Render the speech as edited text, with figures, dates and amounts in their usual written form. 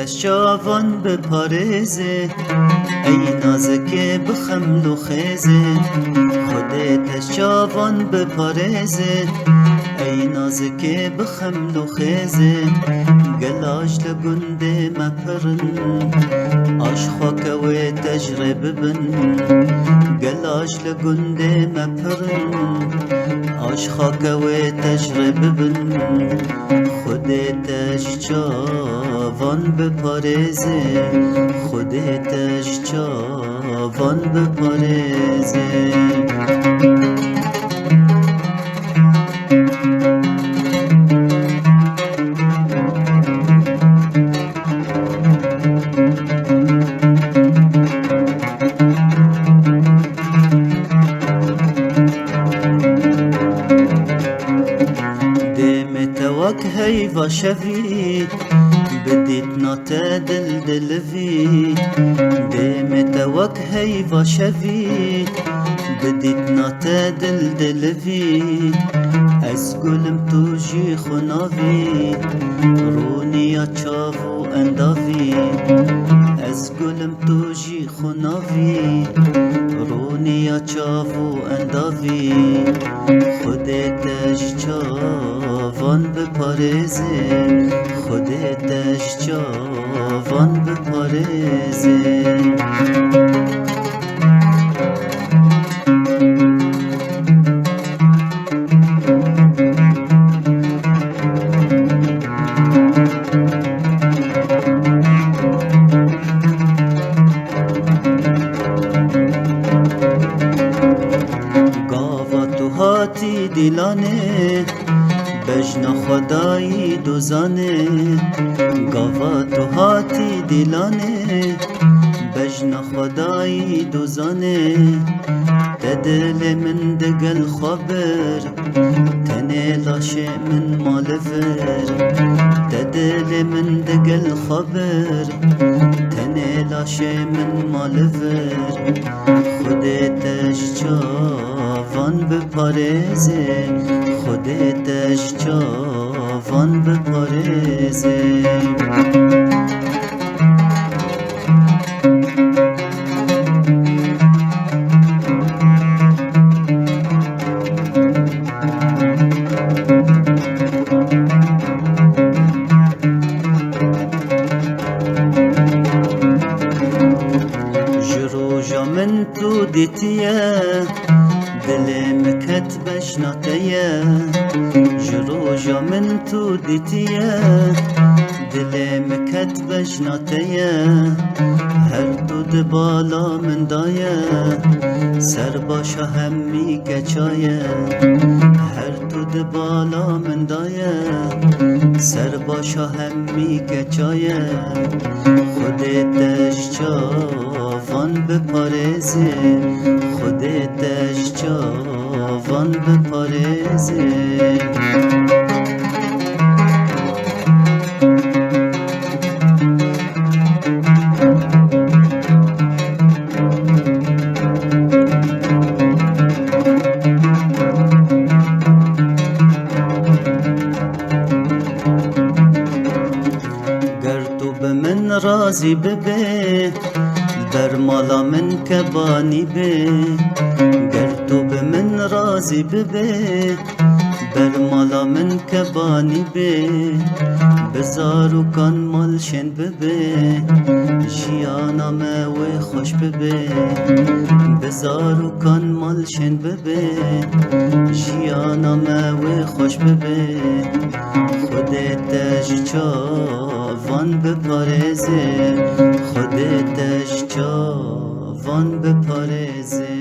خودتش جوان بپارزه، ای نازک بخمل و خیزه. خودتش جوان بپارزه، ای نازک بخمل و خیزه. گلاش لگنده مپرن، آش خاک و تجربه بن. گلاش لگنده مپرن، آش خاک و تجربه بن. خودتش جوان بپارزه، خودتش جوان بپارزه. وك هيفا شفي بديت نعتدل دلفي. ديمت وك هيفا شفي بديت نعتدل دلفي. اسقلم توجي خنافي روني اتشافو اندافي. اسقلم توجي خنافي روني اتشافو اندافي. خودتش جوان بپارزه، خودتش جوان بپارزه. هاتی دیلانه بجنا خدایی دوزانه. گاوا تو هاتی دیلانه بجنا خدایی دوزانه. تدل من دقل خبر تنه لاش من مالفر. تدل من دقل خبر تنه لاش من مالفر. خودتش جوان بپارزه، خودتش جوان بپارزه. من تو دیتیه دلم کت بشناتیه. جروجا من تو دیتیه دلم کت بشناتیه. هر تو دبالا من دایه سر باشا همی گچایه. هر تو دبالا من دایه سر باشا همی گچایه. خودتش جوان بپارزه، خودتش جوان بپارزه. گر تو به من راضی ببه بر مالا من کبانی به. گر تو به من راضی ببه بر مالا من کبانی به. بزارو کان مالشن ببه جیانا و خوش ببه. بزارو کان مالشن ببه جیانا و خوش ببه. خودتش جوان بپارزه، خودتش جوان بپارزه.